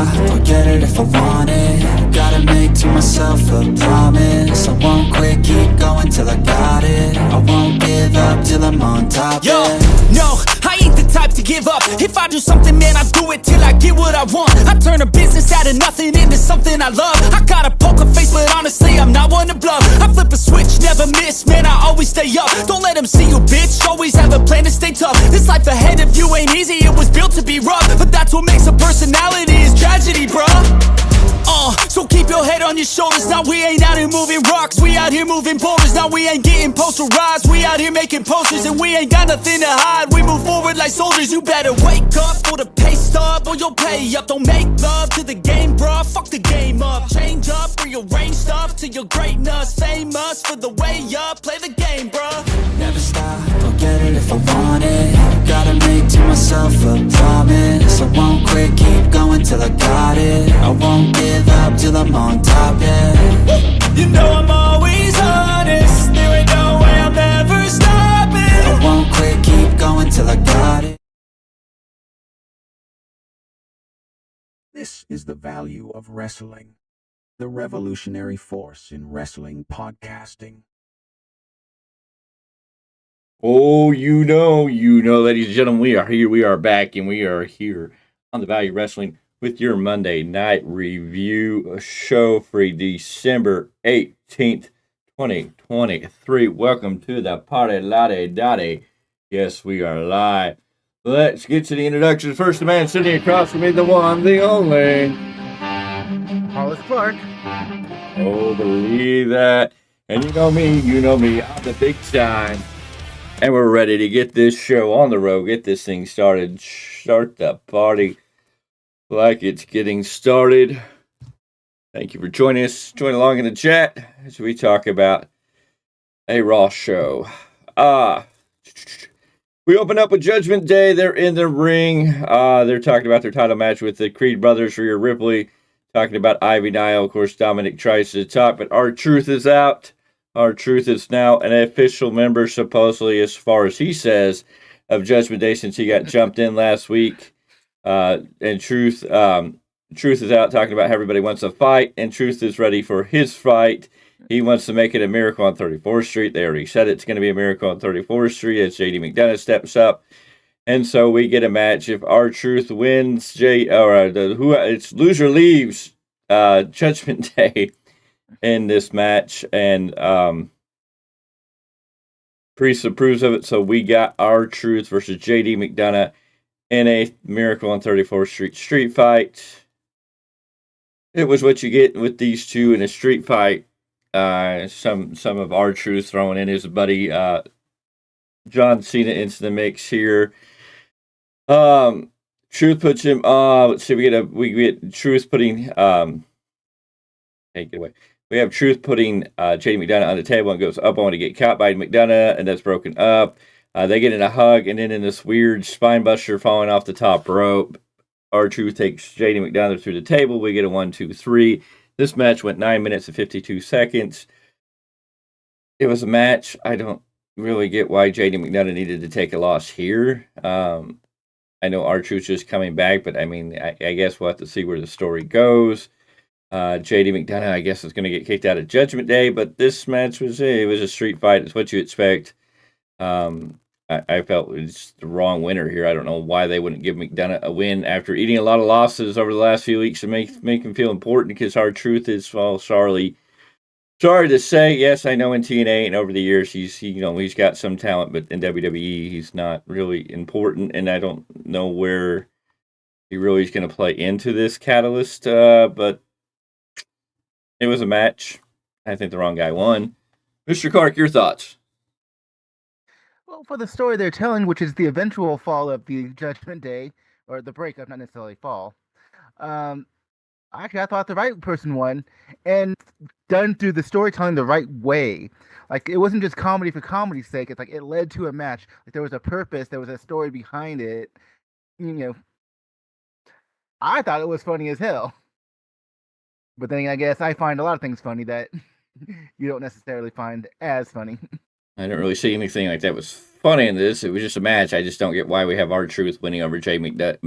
stop, I'll get it if I want it. Gotta make to myself a promise. I won't quit, keep going till I got it. I won't give up till I'm on top. Yo, no, I ain't the type to give up. If I do something, man, I do it till I get what I want. I turn a business out of nothing into something I love. I got a poker face, but honestly, I'm not one to bluff. I flip a switch, never miss, man, I always stay up. Don't let them see you, bitch, always have a plan to stay tough. This life ahead of you ain't easy, it was built to be rough. But that's what makes a personality, is tragedy, bruh. So keep your head on your shoulders. Now we ain't out here moving rocks, we out here moving boulders. Now we ain't getting posterized, we out here making posters. And we ain't got nothing to hide, we move forward like soldiers. You better wake up for the pay stub, or you'll pay up. Don't make love to the game, bruh, fuck the game up. Change up, rearrange stuff to your greatness. Famous for the way up, play the game, bruh. Never stop, I'll get it if I want it. Gotta make to myself a promise. I won't quit, keep going till I got it. I won't give up till I'm on top, yeah. You know I'm always honest, there ain't no way I'm ever stopping. I won't quit, keep going till I got it. This is the value of wrestling, the revolutionary force in wrestling podcasting. Oh, you know, ladies and gentlemen, we are back, and we are here on the Value Wrestling with your Monday Night Review show for December 18th, 2023. Welcome to the party, lottie dottie. Yes, we are live. Let's get to the introductions. First, the man sitting across from me, the one, the only Paulus Clarke. Oh, believe that. And you know me, I'm the big time. And we're ready to get this show on the road, get this thing started, start the party like it's getting started. Thank you for joining us. Join along in the chat as we talk about a Raw show. We open up with Judgment Day. They're in the ring. They're talking about their title match with the Creed brothers, Rhea Ripley. Talking about Ivy Nile. Of course, Dominic tries to talk, but R-Truth is out. R-Truth is now an official member, supposedly, as far as he says, of Judgment Day, since he got jumped in last week. And Truth is out talking about how everybody wants a fight, and Truth is ready for his fight. He wants to make it a Miracle on 34th Street. They already said it's going to be a Miracle on 34th Street as JD McDonough steps up. And so we get a match. If R-Truth wins, it's loser leaves Judgment Day in this match, and Priest approves of it. So we got R-Truth versus JD McDonough in a Miracle on 34th Street street fight. It was what you get with these two in a street fight. Some of R-Truth throwing in his buddy John Cena into the mix here. Truth puts him. Let's see. We get Truth putting. Hey, get away. We have Truth putting JD McDonough on the table and goes up. I want to get caught by McDonough, and that's broken up. They get in a hug, and then in this weird spine buster falling off the top rope, R-Truth takes JD McDonough through the table. We get a 1, 2, 3. This match went 9 minutes and 52 seconds. It was a match. I don't really get why JD McDonough needed to take a loss here. I know R-Truth's just coming back, but I mean, I guess we'll have to see where the story goes. JD McDonough, I guess, is going to get kicked out of Judgment Day, but this match was a street fight. It's what you expect. I felt it's the wrong winner here. I don't know why they wouldn't give McDonough a win after eating a lot of losses over the last few weeks to make him feel important, because R-Truth is, well, sorry to say, yes, I know in TNA and over the years he's got some talent, but in WWE he's not really important, and I don't know where he really is going to play into this catalyst, but it was a match. I think the wrong guy won. Mr. Clarke, your thoughts? Well, for the story they're telling, which is the eventual fall of the Judgment Day, or the breakup, not necessarily fall, actually, I thought the right person won, and done through the storytelling the right way. Like, it wasn't just comedy for comedy's sake. It's like it led to a match. Like, there was a purpose. There was a story behind it. I thought it was funny as hell. But then I guess I find a lot of things funny that you don't necessarily find as funny. I don't really see anything like that was funny in this. It was just a match. I just don't get why we have R-Truth winning over JD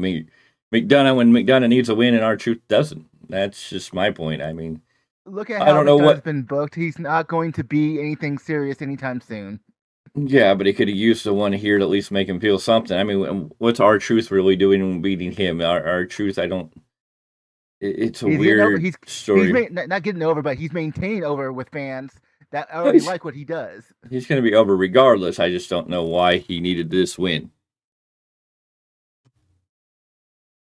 McDonough when McDonough needs a win and R-Truth doesn't. That's just my point. I mean, Look at I how don't know McDonough's what. been booked. He's not going to be anything serious anytime soon. Yeah, but he could have used the one here to at least make him feel something. I mean, what's R-Truth really doing when beating him? R-Truth, I don't. It's a He's getting over. weird story. Not getting over, but he's maintaining over with fans that No, already like what he does. he's going to be over regardless. I just don't know why he needed this win.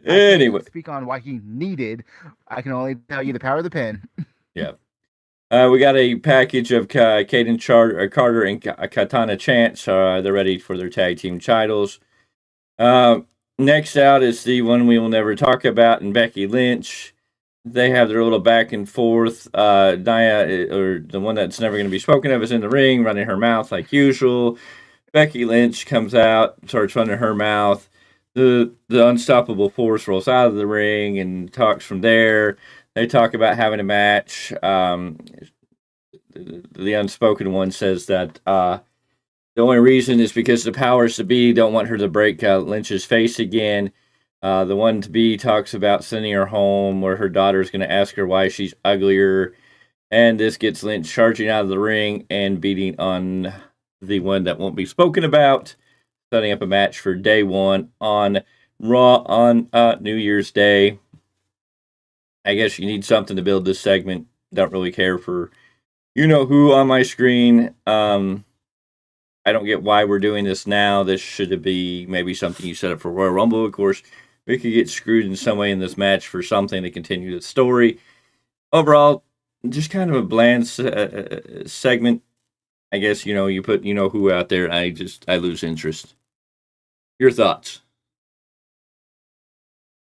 I can't Anyway, speak on why he needed. I can only tell you the power of the pen. yeah. We got a package of Caden Carter and Katana Chance. They're ready for their tag team titles. Next out is the one we will never talk about, and Becky Lynch. They have their little back and forth. Nia, or the one that's never going to be spoken of, is in the ring, running her mouth like usual. Becky Lynch comes out, starts running her mouth. The unstoppable force rolls out of the ring and talks from there. They talk about having a match. The unspoken one says that the only reason is because the powers to be don't want her to break Lynch's face again. The one to be talks about sending her home, where her daughter's going to ask her why she's uglier. And this gets Lynch charging out of the ring and beating on the one that won't be spoken about, setting up a match for day one on Raw on New Year's Day. I guess you need something to build this segment. Don't really care for who on my screen. I don't get why we're doing this now. This should be maybe something you set up for Royal Rumble. Of course, we could get screwed in some way in this match for something to continue the story. Overall, just kind of a bland segment. I guess, you put who out there, I lose interest. Your thoughts?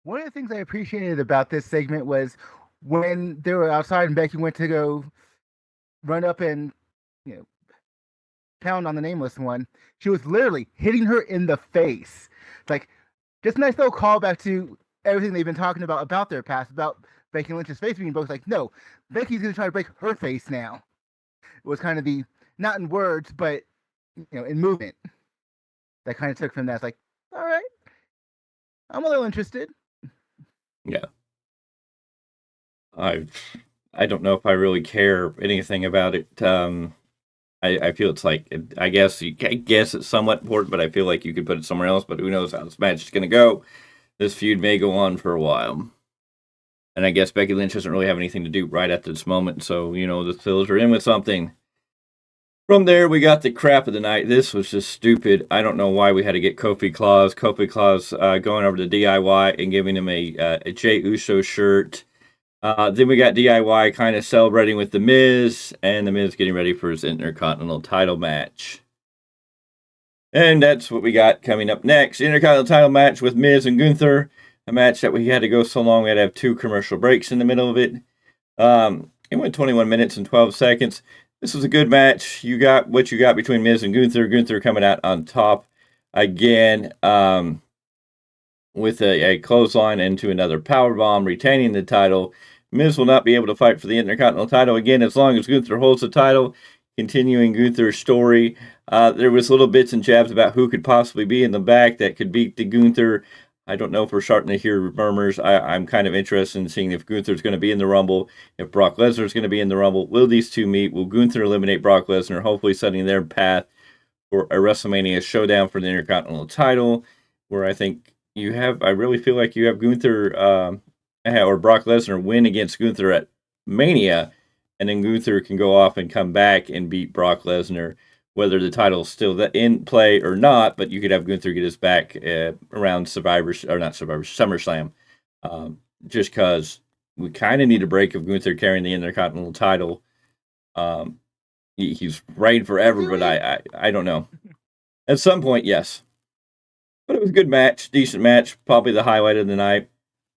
One of the things I appreciated about this segment was when they were outside and Becky went to go run up and pound on the nameless one. She was literally hitting her in the face. Like, just a nice little callback to everything they've been talking about their past, about Becky Lynch's face being broken. Like, no, Becky's going to try to break her face now. It was kind of the, not in words, but in movement. That kind of took from that. It's like, all right, I'm a little interested. Yeah. I don't know if I really care anything about it. I feel it's like, I guess it's somewhat important, but I feel like you could put it somewhere else. But who knows how this match is going to go? This feud may go on for a while, and I guess Becky Lynch doesn't really have anything to do right at this moment. So the Phils are in with something. From there, we got the crap of the night. This was just stupid. I don't know why we had to get Kofi Claus. Kofi Claus going over to DIY and giving him a Jey Uso shirt. Then we got DIY kind of celebrating with The Miz, and The Miz getting ready for his Intercontinental title match. And that's what we got coming up next. Intercontinental title match with Miz and Gunther. A match that we had to go so long we had to have 2 commercial breaks in the middle of it. It went 21 minutes and 12 seconds. This was a good match. You got what you got between Miz and Gunther. Gunther coming out on top again with a clothesline into another powerbomb, retaining the title. Miz will not be able to fight for the Intercontinental title again as long as Gunther holds the title, continuing Gunther's story. There was little bits and jabs about who could possibly be in the back that could beat the Gunther. I don't know if we're starting to hear murmurs. I'm kind of interested in seeing if Gunther's going to be in the Rumble, if Brock Lesnar's going to be in the Rumble. Will these two meet? Will Gunther eliminate Brock Lesnar, hopefully setting their path for a WrestleMania showdown for the Intercontinental title, where I really feel like you have Gunther or Brock Lesnar win against Gunther at Mania, and then Gunther can go off and come back and beat Brock Lesnar, whether the title's still in play or not. But you could have Gunther get his back around SummerSlam, just because we kind of need a break of Gunther carrying the Intercontinental title. He's reigned forever, but I don't know. At some point, yes. But it was a good match, decent match, probably the highlight of the night.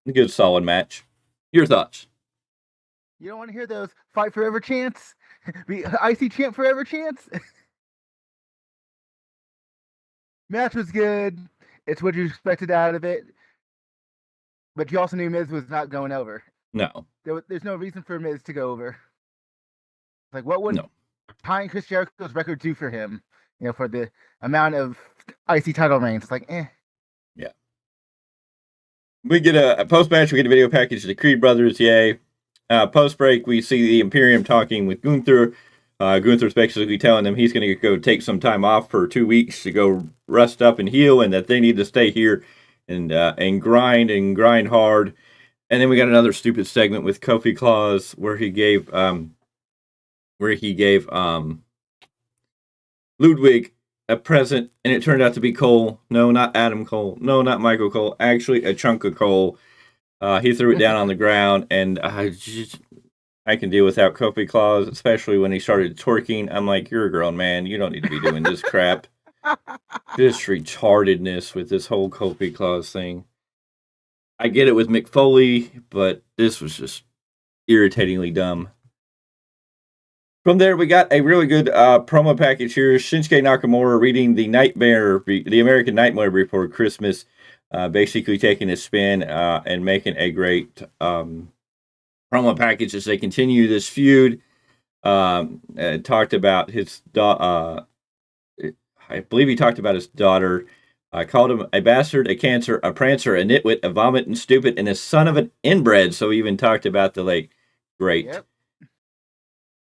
A good, solid match. Your thoughts? You don't want to hear those fight forever chants? The IC chant forever chants? Match was good. It's what you expected out of it. But you also knew Miz was not going over. No. There's no reason for Miz to go over. Like, what would tying Chris Jericho's record do for him? For the amount of IC title reigns. Like, eh. Yeah. We get a post-match, we get a video package of the Creed brothers, yay. Post-break, we see the Imperium talking with Gunther. Gunther's basically telling them he's going to go take some time off for 2 weeks to go rest up and heal, and that they need to stay here and grind hard. And then we got another stupid segment with Kofi Claus where he gave Ludwig a present, and it turned out to be Cole. No, not Adam Cole. No, not Michael Cole. Actually, a chunk of coal. He threw it down on the ground, and I can deal without Kofi Claus, especially when he started twerking. I'm like, you're a grown man. You don't need to be doing this crap. Just retardedness with this whole Kofi Claus thing. I get it with Mick Foley, but this was just irritatingly dumb. From there, we got a really good promo package here. Shinsuke Nakamura reading the American Nightmare before Christmas, basically taking a spin and making a great promo package as they continue this feud. Talked about his daughter. I believe he talked about his daughter. Called him a bastard, a cancer, a prancer, a nitwit, a vomit, and stupid, and a son of an inbred. So he even talked about the late great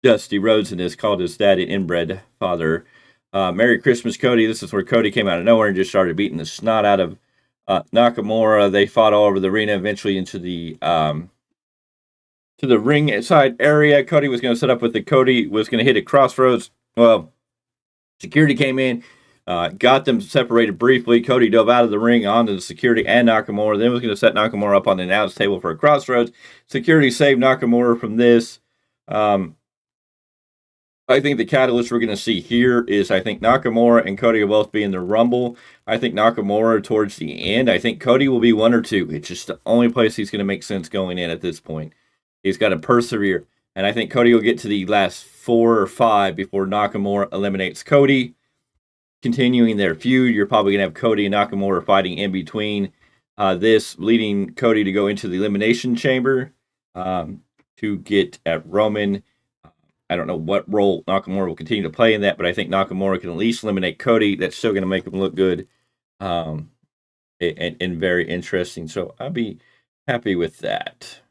Dusty Rhodes in this, called his dad an inbred father. Merry Christmas, Cody. This is where Cody came out of nowhere and just started beating the snot out of Nakamura. They fought all over the arena, eventually into the ring side area. Cody was going to set up with Cody was going to hit a crossroads. Well, security came in, got them separated briefly. Cody dove out of the ring onto the security and Nakamura. Then was going to set Nakamura up on the announce table for a crossroads. Security saved Nakamura from this. I think the catalyst we're going to see here is I think Nakamura and Cody will both be in the Rumble. I think Nakamura towards the end. I think Cody will be 1 or 2. It's just the only place he's going to make sense going in at this point. He's got to persevere. And I think Cody will get to the last 4 or 5 before Nakamura eliminates Cody. Continuing their feud, you're probably going to have Cody and Nakamura fighting in between this, leading Cody to go into the Elimination Chamber to get at Roman. I don't know what role Nakamura will continue to play in that, but I think Nakamura can at least eliminate Cody. That's still going to make him look good and very interesting. So I'll be happy with that.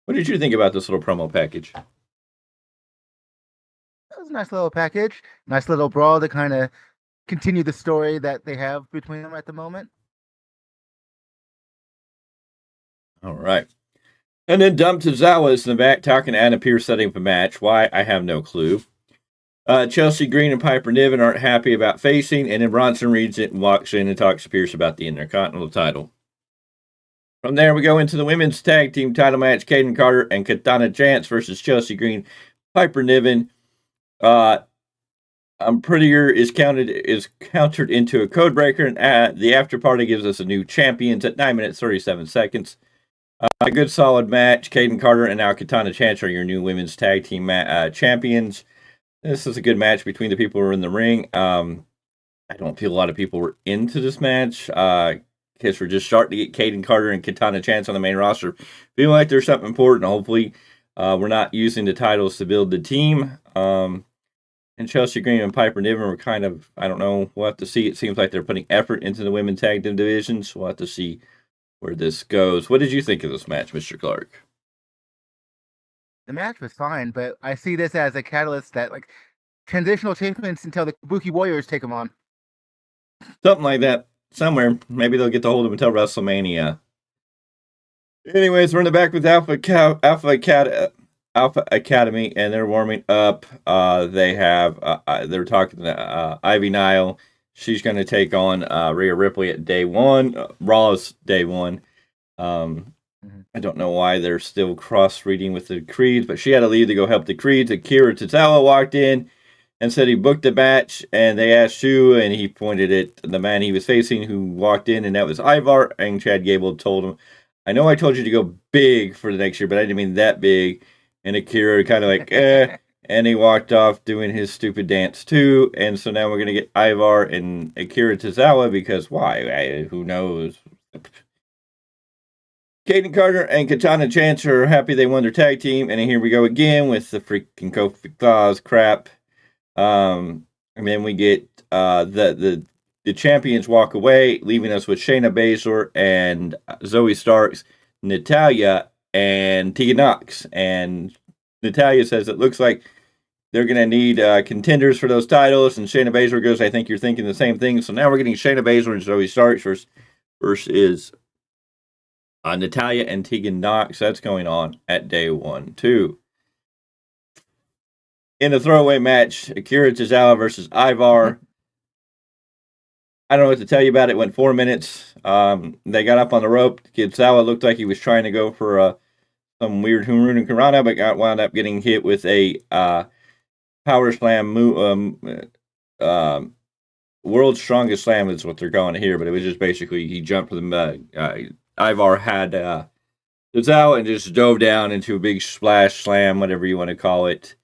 What did you think about this little promo package? That was a nice little package. Nice little brawl to kind of continue the story that they have between them at the moment. All right. And then Dump Tozawa is in the back talking to Anna Pierce setting up a match. Why? I have no clue. Chelsea Green and Piper Niven aren't happy about facing, and then Bronson reads it and walks in and talks to Pierce about the Intercontinental title. From there, we go into the women's tag team title match. Kaden Carter and Katana Chance versus Chelsea Green, Piper Niven. I'm Prettier is countered into a code breaker, and the after party gives us a new champions at 9 minutes 37 seconds. A good solid match. Kaden Carter and now Katana Chance are your new women's tag team champions. This is a good match between the people who are in the ring. I don't feel a lot of people were into this match. Because we're just starting to get Kaden Carter and Katana Chance on the main roster. Feeling like there's something important. Hopefully, we're not using the titles to build the team. And Chelsea Green and Piper Niven were kind of, I don't know, we'll have to see. It seems like they're putting effort into the women's tag team divisions. We'll have to see where this goes. What did you think of this match, Mr. Clarke? The match was fine, but I see this as a catalyst that, like, transitional champions until the Kabuki Warriors take them on. Something like that. Somewhere. Maybe they'll get to hold them until WrestleMania. Anyways, we're in the back with Alpha Academy, and they're warming up. They're talking to Ivy Nile. She's going to take on Rhea Ripley at day 1. Raw's day 1. I don't know why they're still cross-reading with the Creeds, but she had to leave to go help the Creeds. Akira Tozawa walked in and said he booked the match, and they asked who, and he pointed at the man he was facing who walked in, and that was Ivar, and Chad Gable told him, I know I told you to go big for the next year, but I didn't mean that big. And Akira kind of like, and he walked off doing his stupid dance too, and so now we're going to get Ivar and Akira Tozawa, because why? Who knows? Kaden Carter and Katana Chance are happy they won their tag team, and here we go again with the freaking Kofi Claus crap. And then we get the the champions walk away, leaving us with Shayna Baszler and Zoe Starks, Natalya, and Tegan Nox. And Natalya says it looks like they're going to need contenders for those titles. And Shayna Baszler goes, I think you're thinking the same thing. So now we're getting Shayna Baszler and Zoe Starks versus Natalya and Tegan Nox. That's going on at day 1, too. In a throwaway match, Akira Tozawa versus Ivar. I don't know what to tell you about it. It went 4 minutes. They got up on the rope. Tozawa looked like he was trying to go for some weird Hurun and Karana, but wound up getting hit with a power slam world's strongest slam is what they're calling it here, but it was just basically he jumped for the Ivar had Tozawa and just dove down into a big splash slam, whatever you want to call it.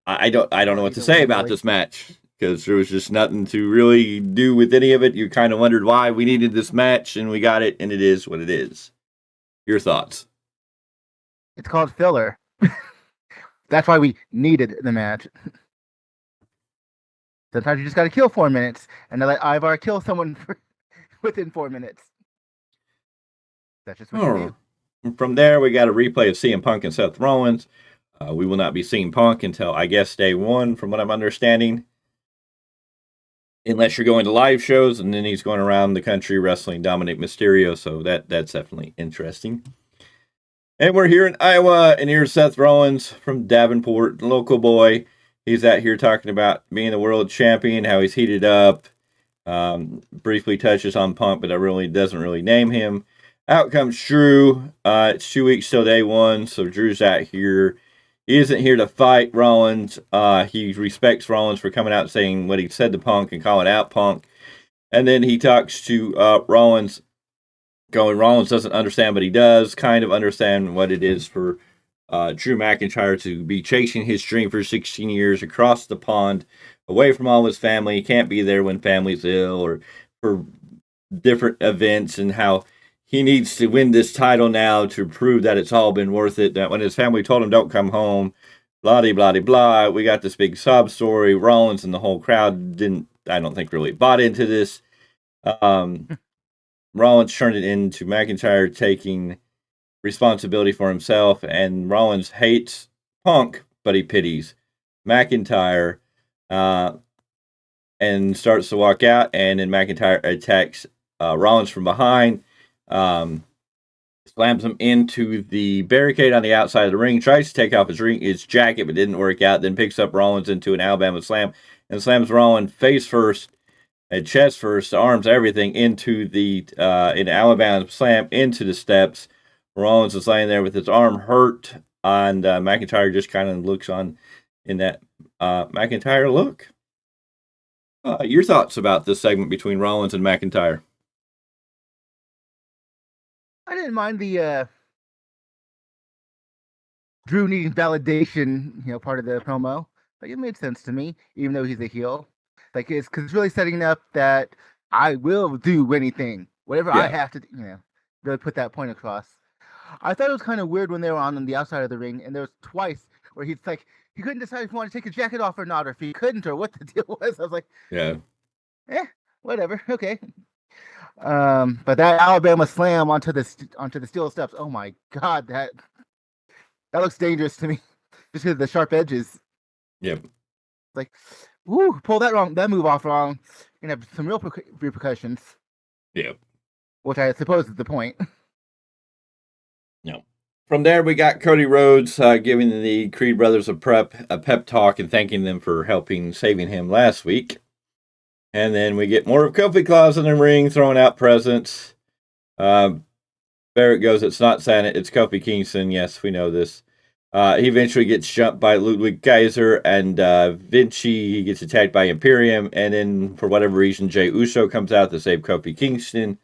I don't know what to say about this match because there was just nothing to really do with any of it. You kind of wondered why we needed this match, and we got it, and it is what it is. Your thoughts? It's called filler. That's why we needed the match. Sometimes you just got to kill 4 minutes, and then let Ivar kill someone within 4 minutes. That's just what you do. From there, we got a replay of CM Punk and Seth Rollins. We will not be seeing Punk until, I guess, day 1, from what I'm understanding. Unless you're going to live shows, and then he's going around the country wrestling Dominic Mysterio, so that's definitely interesting. And we're here in Iowa, and here's Seth Rollins from Davenport, local boy. He's out here talking about being the world champion, how he's heated up. Briefly touches on Punk, but doesn't really name him. Out comes Drew. It's 2 weeks till day 1, so Drew's out here. He isn't here to fight Rollins. He respects Rollins for coming out and saying what he said to Punk and calling out Punk. And then he talks to Rollins, going, Rollins doesn't understand, but he does kind of understand what it is for Drew McIntyre to be chasing his dream for 16 years across the pond, away from all his family. He can't be there when family's ill or for different events, and how he needs to win this title now to prove that it's all been worth it. That when his family told him don't come home, blah, blah, blah, blah. We got this big sob story. Rollins and the whole crowd I don't think, really bought into this. Rollins turned it into McIntyre taking responsibility for himself, and Rollins hates Punk, but he pities McIntyre, and starts to walk out, and then McIntyre attacks Rollins from behind, slams him into the barricade on the outside of the ring, tries to take off his jacket, but didn't work out, then picks up Rollins into an Alabama slam, and slams Rollins face first, and chest first, arms, everything, into the in Alabama slam into the steps. Rollins is laying there with his arm hurt, and McIntyre just kind of looks on in that McIntyre look. Your thoughts about this segment between Rollins and McIntyre? I didn't mind the Drew needing validation, part of the promo. Like, it made sense to me, even though he's a heel. Like, it's really setting up that I will do anything, whatever I have to, really put that point across. I thought it was kind of weird when they were on the outside of the ring, and there was twice where he's like, he couldn't decide if he wanted to take his jacket off or not, or if he couldn't, or what the deal was. I was like, whatever, okay. But that Alabama slam onto the steel steps, oh my god, that looks dangerous to me, just because of the sharp edges. Yep. Like, woo, pull that move off wrong, you're gonna have some real repercussions. Yep. Which I suppose is the point. No. From there, we got Cody Rhodes giving the Creed brothers a pep talk and thanking them for saving him last week. And then we get more of Kofi Claus in the ring, throwing out presents. Barrett goes, it's not Santa, it's Kofi Kingston. Yes, we know this. He eventually gets jumped by Ludwig Kaiser, and Vinci, he gets attacked by Imperium. And then, for whatever reason, Jey Uso comes out to save Kofi Kingston,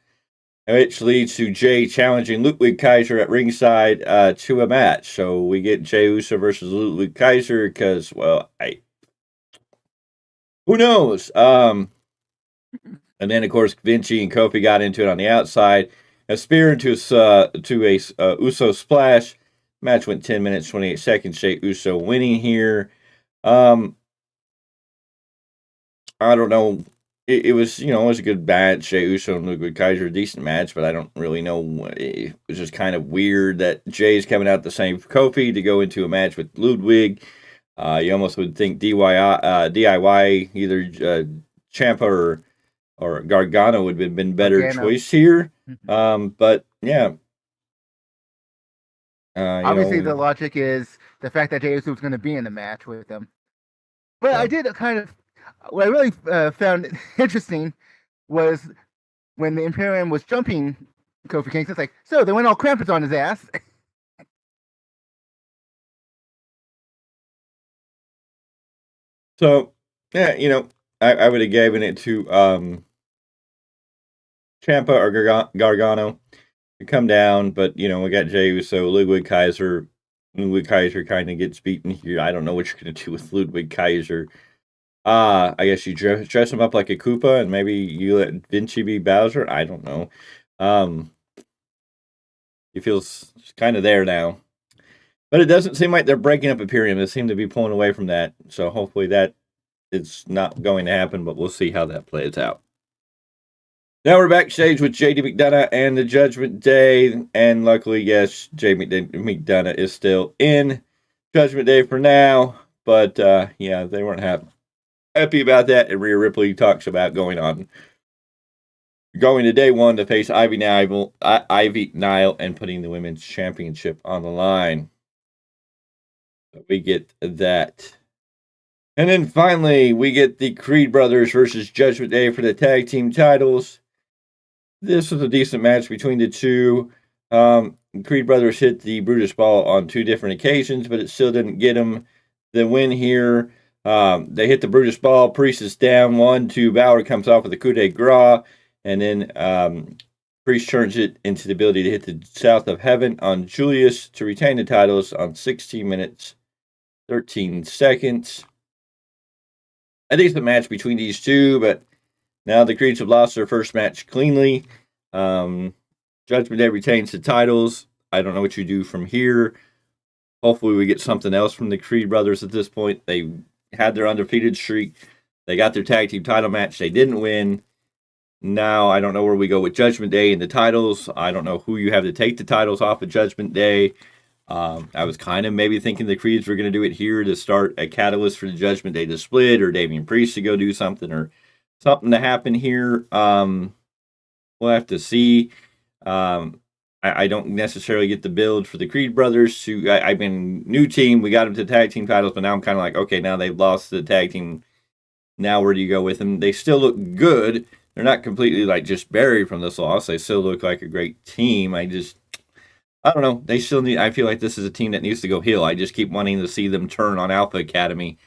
which leads to Jey challenging Ludwig Kaiser at ringside to a match. So we get Jey Uso versus Ludwig Kaiser because, well, who knows? And then, of course, Vinci and Kofi got into it on the outside. A spear into a Uso splash. Match went 10 minutes, 28 seconds. Jey Uso winning here. I don't know it was, it was a good match. Jey Uso and Ludwig Kaiser, a decent match, but I don't really know. It was just kind of weird that Jay's coming out the same Kofi to go into a match with Ludwig. You almost would think DIY, either Ciampa or Gargano would have been better Gargano. choice here. But yeah. Obviously, the logic is the fact that Jey Uso was going to be in the match with them. But I did what I really found interesting was when the Imperium was jumping Kofi Kingston. It's like, so they went all Krampus on his ass. So, yeah, I would have given it to Ciampa or Gargano to come down, but, we got Jey Uso, Ludwig Kaiser. Ludwig Kaiser kind of gets beaten here. I don't know what you're going to do with Ludwig Kaiser. I guess you dress him up like a Koopa, and maybe you let Vinci be Bowser. I don't know. He feels kind of there now. But it doesn't seem like they're breaking up Imperium. They seem to be pulling away from that. So hopefully that is not going to happen, but we'll see how that plays out. Now we're backstage with JD McDonough and the Judgment Day. And luckily, yes, JD McDonough is still in Judgment Day for now. But, yeah, they weren't happy about that. And Rhea Ripley talks about going to day one to face Ivy Nile and putting the women's championship on the line. So we get that. And then finally, we get the Creed Brothers versus Judgment Day for the tag team titles. This was a decent match between the two. Creed Brothers hit the Brutus Ball on 2 different occasions, but it still didn't get them the win here. They hit the Brutus Ball. Priest is down 1-2. Balor comes off with a coup de grace. And then Priest turns it into the ability to hit the South of Heaven on Julius to retain the titles on 16 minutes, 13 seconds. A decent match between these two, but now the Creeds have lost their first match cleanly. Judgment Day retains the titles. I don't know what you do from here. Hopefully we get something else from the Creed Brothers at this point. They had their undefeated streak. They got their tag team title match. They didn't win. Now I don't know where we go with Judgment Day and the titles. I don't know who you have to take the titles off of Judgment Day. I was kind of maybe thinking the Creeds were going to do it here to start a catalyst for the Judgment Day to split, or Damian Priest to go do something, or something to happen here. We'll have to see. I don't necessarily get the build for the Creed Brothers. I've been new team. We got them to tag team titles, but now I'm kind of like, okay, now they've lost the tag team. Now where do you go with them? They still look good. They're not completely like just buried from this loss. They still look like a great team. I don't know. They still need. I feel like this is a team that needs to go heel. I just keep wanting to see them turn on Alpha Academy,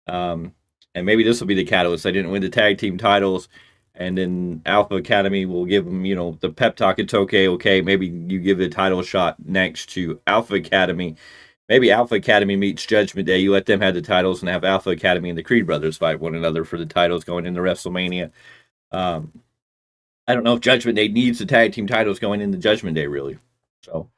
and maybe this will be the catalyst. They didn't win the tag team titles, and then Alpha Academy will give them, the pep talk. It's okay. Maybe you give the title shot next to Alpha Academy. Maybe Alpha Academy meets Judgment Day. You let them have the titles and have Alpha Academy and the Creed Brothers fight one another for the titles going into WrestleMania. I don't know if Judgment Day needs the tag team titles going into Judgment Day, really. So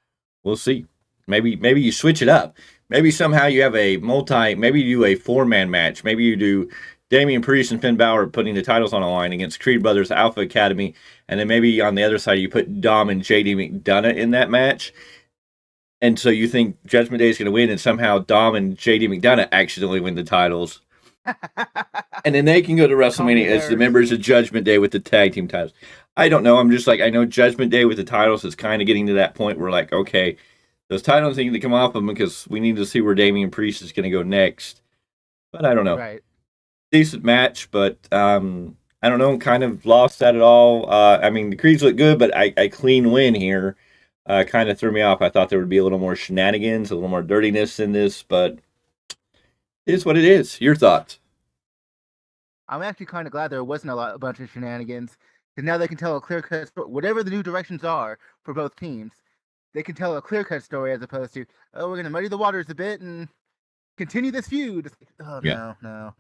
we'll see. Maybe you switch it up. Maybe somehow you have maybe you do a 4-man match. Maybe you do Damian Priest and Finn Balor putting the titles on the line against Creed Brothers, Alpha Academy, and then maybe on the other side you put Dom and JD McDonough in that match. And so you think Judgment Day is going to win, and somehow Dom and JD McDonough accidentally win the titles. And then they can go to WrestleMania as the members of Judgment Day with the tag team titles. I don't know. I'm just like, I know Judgment Day with the titles is kind of getting to that point where, like, okay, those titles need to come off them because we need to see where Damian Priest is going to go next. But I don't know. Right. Decent match, but I don't know. Kind of lost that at all. The Creeds look good, but a clean win here kind of threw me off. I thought there would be a little more shenanigans, a little more dirtiness in this, but it is what it is. Your thoughts? I'm actually kind of glad there wasn't a bunch of shenanigans, because now they can tell a clear-cut story. Whatever the new directions are for both teams, they can tell a clear-cut story as opposed to, oh, we're going to muddy the waters a bit and continue this feud. It's like, oh, Yeah. No.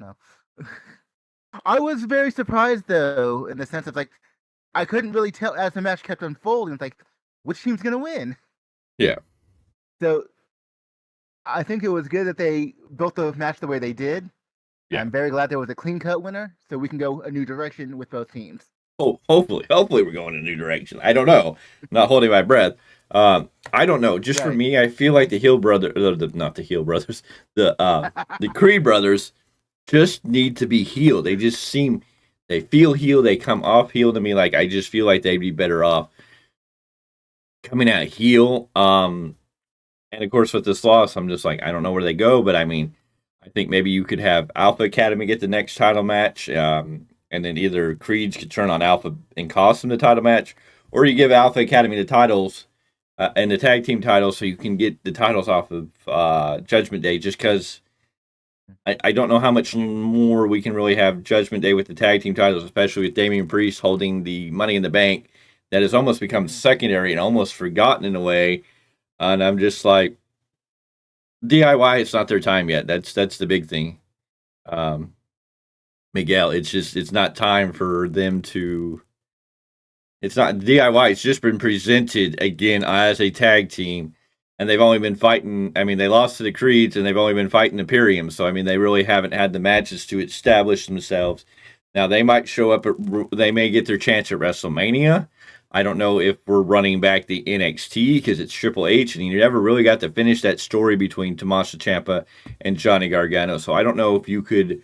I was very surprised, though, in the sense of, like, I couldn't really tell as the match kept unfolding. It's like, which team's going to win? Yeah. So I think it was good that they built the match the way they did. Yeah. I'm very glad there was a clean cut winner, so we can go a new direction with both teams. Oh, hopefully we're going in a new direction. I don't know. I'm not holding my breath. I don't know. Just for Right. me, I feel like the Hill brother, not the Hill brothers, the Creed brothers, just need to be healed. They just seem, they feel healed. They come off healed to me. Like I just feel like they'd be better off coming out heel. And of course with this loss, I'm just like I don't know where they go. But I mean, I think maybe you could have Alpha Academy get the next title match. And then either Creeds could turn on Alpha and cost them the title match, or you give Alpha Academy the titles and the tag team titles so you can get the titles off of Judgment Day, just because I don't know how much more we can really have Judgment Day with the tag team titles, especially with Damian Priest holding the Money in the Bank that has almost become secondary and almost forgotten in a way. And I'm just like, DIY, it's not their time yet. That's the big thing. Miguel, it's not time for them to. It's not DIY. It's just been presented again as a tag team, and they've only been fighting. I mean, they lost to the Creeds, and they've only been fighting Imperium. So I mean, they really haven't had the matches to establish themselves. Now they might show up. They may get their chance at WrestleMania. I don't know if we're running back the NXT because it's Triple H, and you never really got to finish that story between Tommaso Ciampa and Johnny Gargano. So I don't know if you could.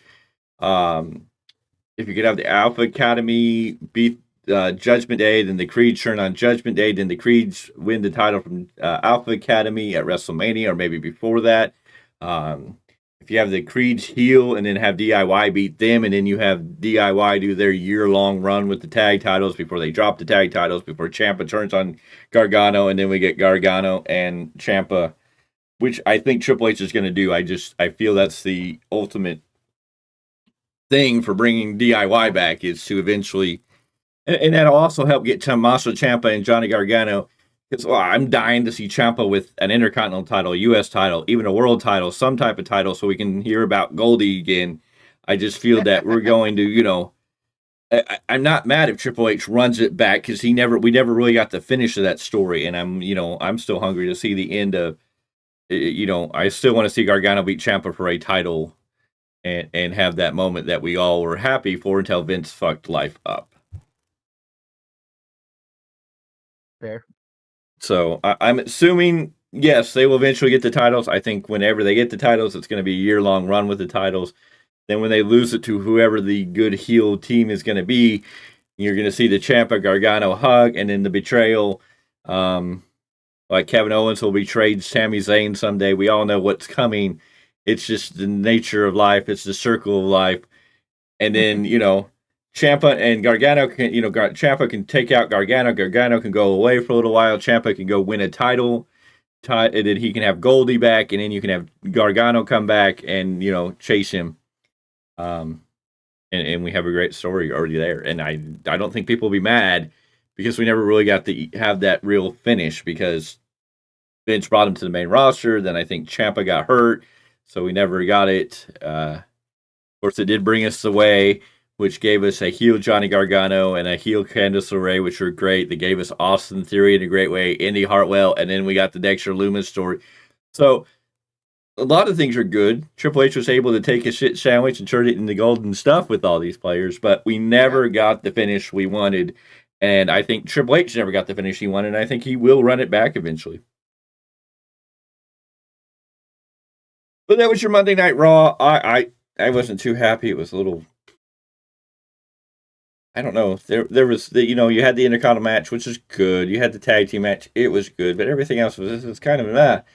If you could have the Alpha Academy beat Judgment Day, then the Creeds turn on Judgment Day, then the Creeds win the title from Alpha Academy at WrestleMania, or maybe before that. If you have the Creeds heel and then have DIY beat them, and then you have DIY do their year-long run with the tag titles before they drop the tag titles, before Ciampa turns on Gargano, and then we get Gargano and Ciampa, which I think Triple H is going to do. I feel that's the ultimate thing for bringing DIY back, is to eventually, and that'll also help get Tommaso Ciampa and Johnny Gargano, because I'm dying to see Ciampa with an Intercontinental title, U.S. title, even a World title, some type of title, so we can hear about Goldie again. I just feel that we're going to, I'm not mad if Triple H runs it back, because we never really got the finish of that story, and I'm still hungry to see the end of, I still want to see Gargano beat Ciampa for a title. And have that moment that we all were happy for until Vince fucked life up. Fair. So I'm assuming, yes, they will eventually get the titles. I think whenever they get the titles, it's going to be a year-long run with the titles. Then when they lose it to whoever the good heel team is going to be, you're going to see the Ciampa Gargano hug, and then the betrayal. Like Kevin Owens will betray Sami Zayn someday. We all know what's coming. It's just the nature of life. It's the circle of life. And then, Ciampa and Gargano can, Ciampa can take out Gargano. Gargano can go away for a little while. Ciampa can go win a title. And then he can have Goldie back. And then you can have Gargano come back and, chase him. And we have a great story already there. And I don't think people will be mad because we never really got to have that real finish, because Vince brought him to the main roster. Then I think Ciampa got hurt. So we never got it. Of course, it did bring us away, which gave us a heel Johnny Gargano and a heel Candice LeRae, which were great. They gave us Austin Theory in a great way, Indy Hartwell, and then we got the Dexter Lumis story. So a lot of things are good. Triple H was able to take a shit sandwich and turn it into golden stuff with all these players, but we never got the finish we wanted. And I think Triple H never got the finish he wanted, and I think he will run it back eventually. But that was your Monday Night Raw. I wasn't too happy. It was a little, I don't know. There was you had the Intercontinental match, which is good. You had the tag team match, it was good. But everything else was kind of that.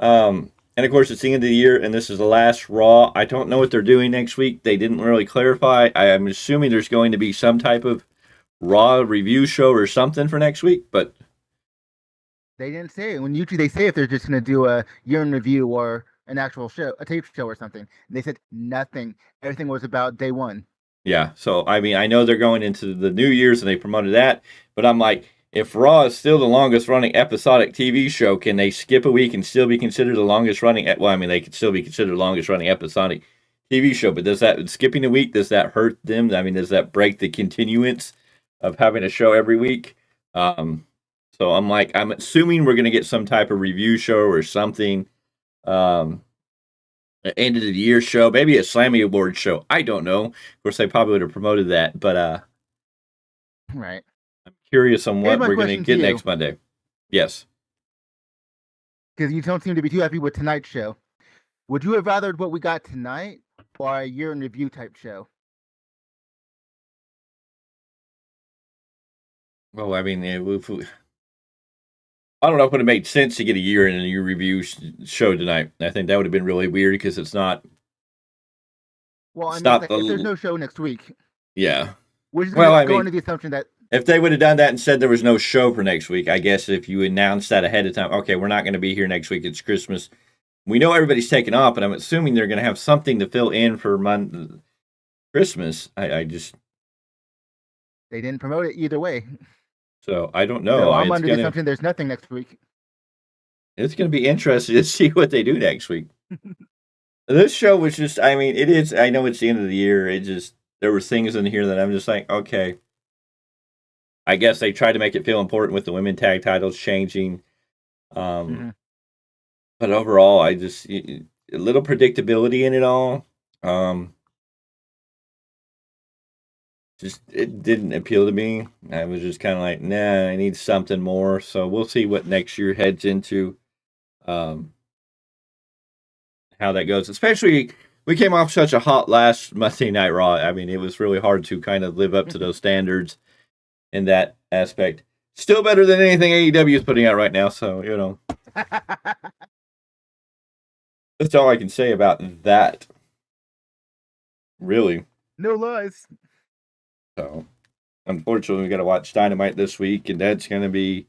And of course, it's the end of the year, and this is the last Raw. I don't know what they're doing next week. They didn't really clarify. I'm assuming there's going to be some type of Raw review show or something for next week, but They didn't say it. When usually they say if they're just going to do a year in review or an actual show, a tape show or something. And they said nothing. Everything was about day one. yeah. So, I mean, I know they're going into the New Year's and they promoted that, but I'm like, if Raw is still the longest running episodic TV show, can they skip a week and still be considered the longest running? Well, I mean, they could still be considered the longest running episodic TV show, but does that, skipping a week, does that hurt them? I mean, does that break the continuance of having a show every week? So I'm like, I'm assuming we're going to get some type of review show or something. An end of the year show, maybe a Slammy Awards show. I don't know. Of course, they probably would have promoted that, but Right. I'm curious on Here's what my we're going to question to get you. next Monday. Yes. Because you don't seem to be too happy with tonight's show. Would you have rathered what we got tonight or a year in review type show? Well, I mean, I don't know if it would have made sense to get a year in a year review show tonight. I think that would have been really weird because it's not. Well, I It's mean, not like, the- if there's no show next week, Yeah. we're just Well, going I to go mean- into the assumption that If they would have done that and said there was no show for next week, I guess if you announced that ahead of time, okay, we're not going to be here next week. It's Christmas. We know everybody's taking off, but I'm assuming they're going to have something to fill in for Christmas. I just they didn't promote it either way. so I don't know. So I'm It's under the assumption there's nothing next week. It's going to be interesting to see what they do next week. This show was just, I mean, it is, I know it's the end of the year. It just, there were things in here that I'm just like, okay. I guess they tried to make it feel important with the women tag titles changing. But overall, I just, a little predictability in it all. Just, it didn't appeal to me. I was just kind of like, nah, I need something more. So we'll see what next year heads into. How that goes. Especially, we came off such a hot last Monday Night Raw. I mean, it was really hard to kind of live up to those standards in that aspect. Still better than anything AEW is putting out right now. So, you know, that's all I can say about that. Really. No lies. So, unfortunately, we got to watch Dynamite this week, and that's going to be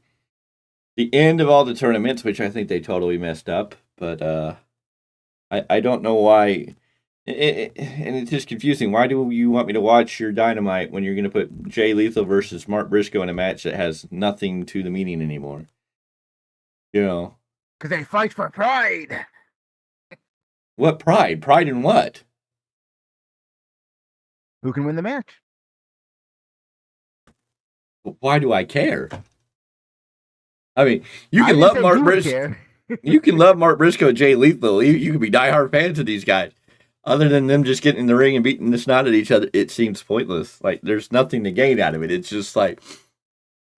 the end of all the tournaments, which I think they totally messed up. But I don't know why. And it's just confusing. Why do you want me to watch your Dynamite when you're going to put Jay Lethal versus Mark Briscoe in a match that has nothing to the meaning anymore? You know. Because they fight for pride. What pride? Pride in what? Who can win the match? Why do I care? I mean, you I can didn't love say Mark you would Briscoe. care. You can love Mark Briscoe and Jay Lethal. You can be diehard fans of these guys. Other than them just getting in the ring and beating the snot at each other, it seems pointless. Like, there's nothing to gain out of it. It's just like,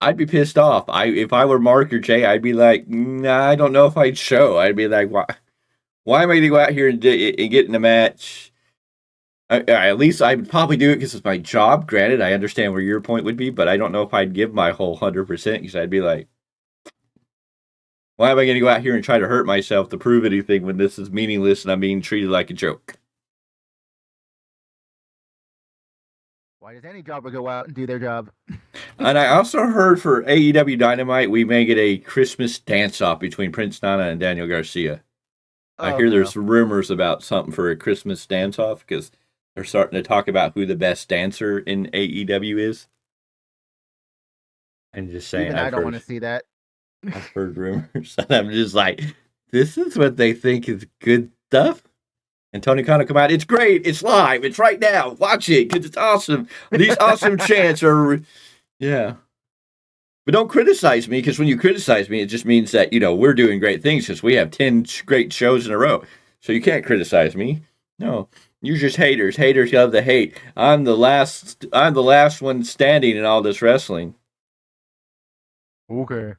I'd be pissed off. If I were Mark or Jay, I'd be like, nah, I don't know if I'd show. I'd be like, why am I going to go out here and get in a match? At least I would probably do it because it's my job. Granted, I understand where your point would be, but I don't know if I'd give my whole 100% because I'd be like, why am I going to go out here and try to hurt myself to prove anything when this is meaningless and I'm being treated like a joke? Why does any jobber go out and do their job? And I also heard for AEW Dynamite, we may get a Christmas dance-off between Prince Nana and Daniel Garcia. I hear there's rumors about something for a Christmas dance-off because they're starting to talk about who the best dancer in AEW is. I'm just saying. Even I don't want to see that. I've heard rumors, and I'm just like, this is what they think is good stuff? And Tony Khan will come out, it's great, it's live, it's right now, watch it, because it's awesome. These awesome chants are, yeah. But don't criticize me, because when you criticize me, it just means that, you know, we're doing great things, because we have 10 great shows in a row. So you can't criticize me. No, you're just haters. Haters love to hate. I'm the last one standing in all this wrestling. Okay.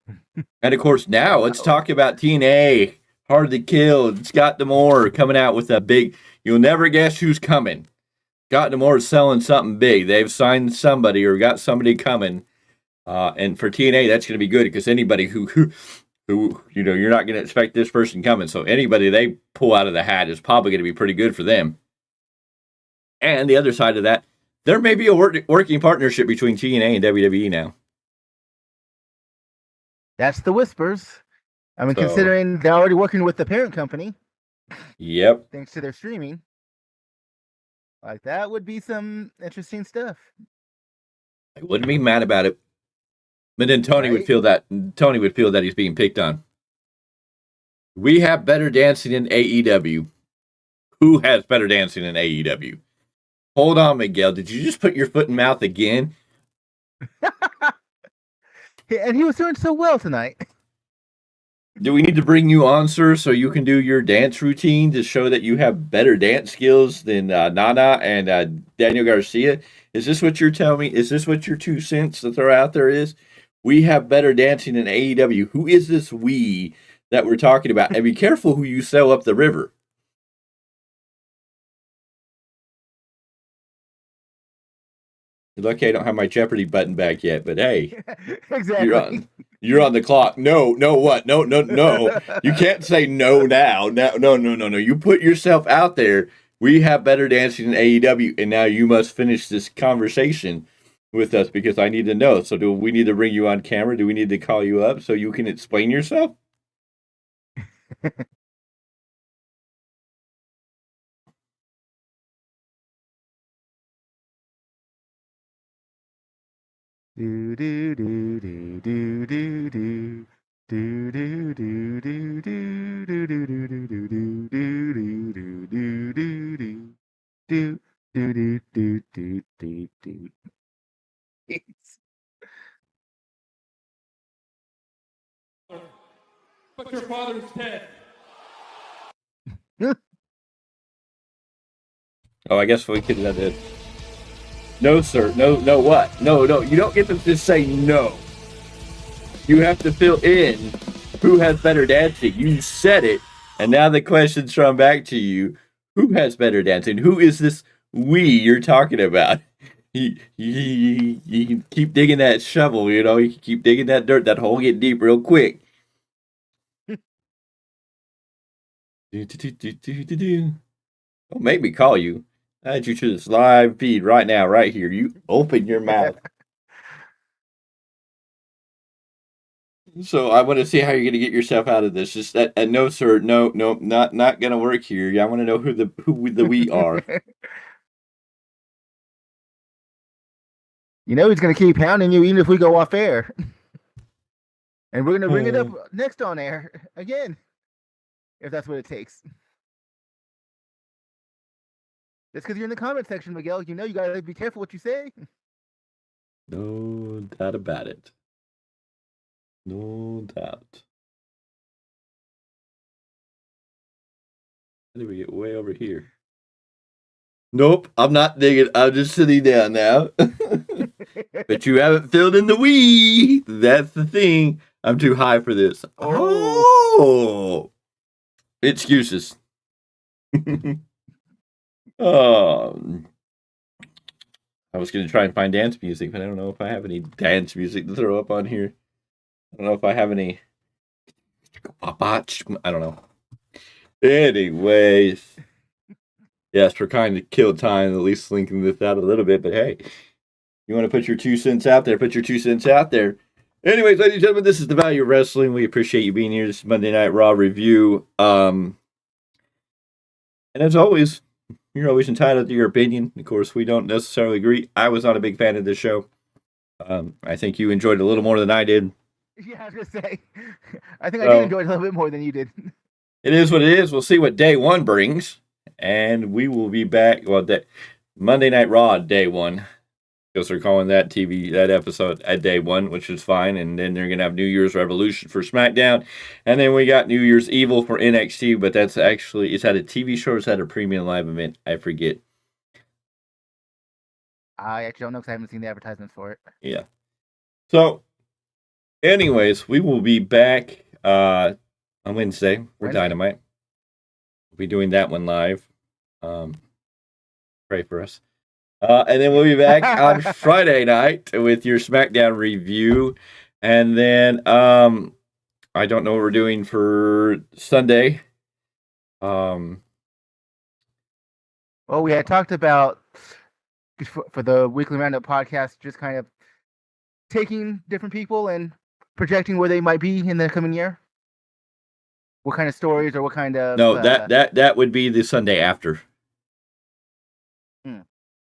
And of course, now let's talk about TNA. Hard to Kill. Scott D'Amore coming out with a big. You'll never guess who's coming. Scott D'Amore is selling something big. They've signed somebody or got somebody coming. And for TNA, that's going to be good because anybody who you know, you're not going to expect this person coming. So anybody they pull out of the hat is probably going to be pretty good for them. And the other side of that, there may be a working partnership between TNA and WWE now. That's the whispers. I mean, So- considering they're already working with the parent company, Yep. thanks to their streaming, like that would be some interesting stuff. I wouldn't be mad about it. But then Tony would Right? feel that he's being picked on. We have better dancing in AEW. Who has better dancing in AEW? Hold on, Miguel. Did you just put your foot in mouth again? And he was doing so well tonight. Do we need to bring you on, sir, so you can do your dance routine to show that you have better dance skills than Nana and Daniel Garcia? Is this what you're telling me? Is this what your 2 cents to throw out there is? We have better dancing than AEW. Who is this we that we're talking about? And be careful who you sell up the river. You're lucky I don't have my Jeopardy button back yet, but hey, Exactly. you're on the clock. No, what? No. You can't say no now. No. You put yourself out there. We have better dancing than AEW, and now you must finish this conversation with us because I need to know. So do we need to bring you on camera? Do we need to call you up so you can explain yourself? Do do do do do do do. Do do do do do do do do do do do do do do do do. Do do do do do do do. But your father's dead. Oh, I guess we could have it. No, sir. No, what? No. You don't get to just say no. You have to fill in who has better dancing. You said it, and now the question's thrown back to you. Who has better dancing? Who is this we you're talking about? You can keep digging that shovel, you know. You can keep digging that dirt. That hole get deep real quick. Don't make me call you. I add you to this live feed right now, right here. You open your mouth. So I want to see how you're going to get yourself out of this. Just that, no, sir, no, not going to work here. I want to know who the we are. You know he's gonna keep hounding you even if we go off air. And we're gonna bring it up next on air again. If that's what it takes. Just because you're in the comment section, Miguel, you know you gotta be careful what you say. No doubt about it. No doubt. How did we get way over here? Nope, I'm not digging. I'm just sitting down now. But you haven't filled in the we. That's the thing. I'm too high for this. Oh. Excuses. Oh. I was going to try and find dance music, but I don't know if I have any dance music to throw up on here. I don't know if I have any. I don't know. Anyways. Yes, we're kind of killed time, at least linking this out a little bit, but hey, you want to put your 2 cents out there, put your 2 cents out there. Anyways, ladies and gentlemen, this is The Value of Wrestling. We appreciate you being here. This is Monday Night Raw review. And as always, you're always entitled to your opinion. Of course, we don't necessarily agree. I was not a big fan of this show. I think you enjoyed it a little more than I did. Yeah, I was gonna say. I think I did enjoy it a little bit more than you did. It is what it is. We'll see what day one brings. And we will be back. Well, Monday Night Raw, day one. Because they're calling that episode at day one, which is fine. And then they're going to have New Year's Revolution for SmackDown. And then we got New Year's Evil for NXT. But that's actually, is that a TV show or is that a premium live event? I forget. I actually don't know because I haven't seen the advertisements for it. Yeah. So, anyways, we will be back on Wednesday for Dynamite. We'll be doing that one live. Pray for us. And then we'll be back on Friday night with your SmackDown review. And then I don't know what we're doing for Sunday. Well, we had talked about for the weekly roundup podcast, just kind of taking different people and projecting where they might be in the coming year. What kind of stories or what kind of... No, that would be the Sunday after.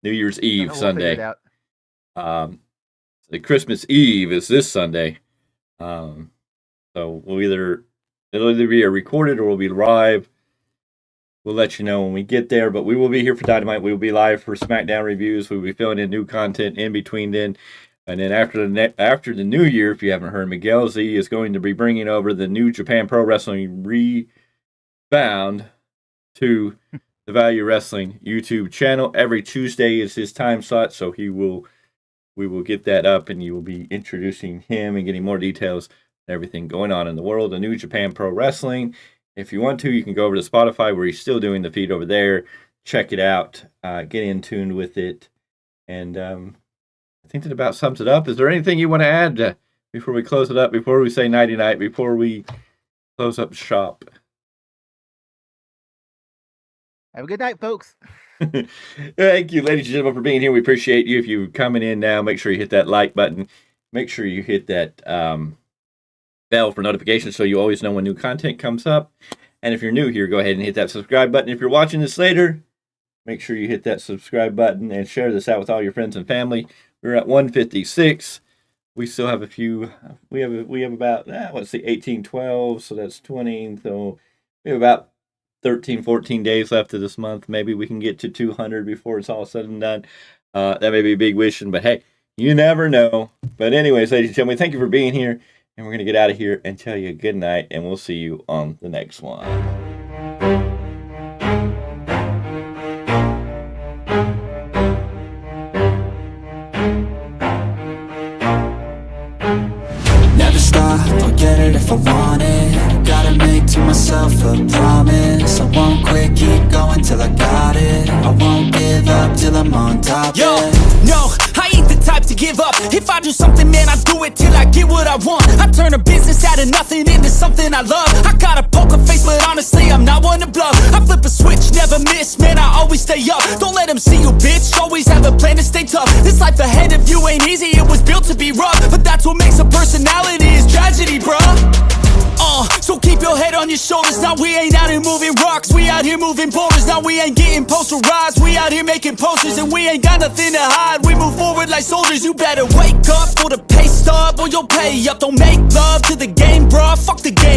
New Year's Eve Sunday. The Christmas Eve is this Sunday. So it'll either be a recorded or we'll be live. We'll let you know when we get there, but we will be here for Dynamite. We will be live for SmackDown reviews. We'll be filling in new content in between then. And then after the new year, if you haven't heard, Miguel Z is going to be bringing over the New Japan Pro Wrestling Rebound to the Value Wrestling YouTube channel. Every Tuesday is his time slot, so we will get that up, and you will be introducing him and getting more details and everything going on in the world of New Japan Pro Wrestling. If you want to, you can go over to Spotify, where he's still doing the feed over there. Check it out. Get in tune with it. And I think that about sums it up. Is there anything you want to add before we close it up, before we say nighty-night, before we close up shop? Have a good night, folks. Thank you, ladies and gentlemen, for being here. We appreciate you. If you're coming in now, make sure you hit that like button. Make sure you hit that bell for notifications so you always know when new content comes up. And if you're new here, go ahead and hit that subscribe button. If you're watching this later, make sure you hit that subscribe button and share this out with all your friends and family. We're at 156. We still have a few. We have about, let's see, 18, 12. So that's 20. So we have about 13, 14 days left of this month. Maybe we can get to 200 before it's all said and done. That may be a big wishing, but hey, you never know. But anyways, ladies and gentlemen, thank you for being here. And we're going to get out of here and tell you good night. And we'll see you on the next one. Never stop, I'll get it if I want it. Gotta make to myself a promise. I won't quit, keep going till I got it. I won't give up till I'm on top. Yo, yeah. no, I ain't the type to give up. If I do something, man, I do it till I get what I want. I turn a business out of nothing into something I love. I got a poker face, but honestly, I'm not one to bluff. I flip a switch, never miss, man, I always stay up. Don't let them see you, bitch, always have a plan to stay tough. This life ahead of you ain't easy, it was built to be rough. But that's what makes a personality, is tragedy, bruh. So keep your head on your shoulders. Now we ain't out here moving rocks, we out here moving boulders. Now we ain't getting posterized, we out here making posters. And we ain't got nothing to hide, we move forward like soldiers. You better wake up for the pay stub or you'll pay up. Don't make love to the game, bruh, fuck the game.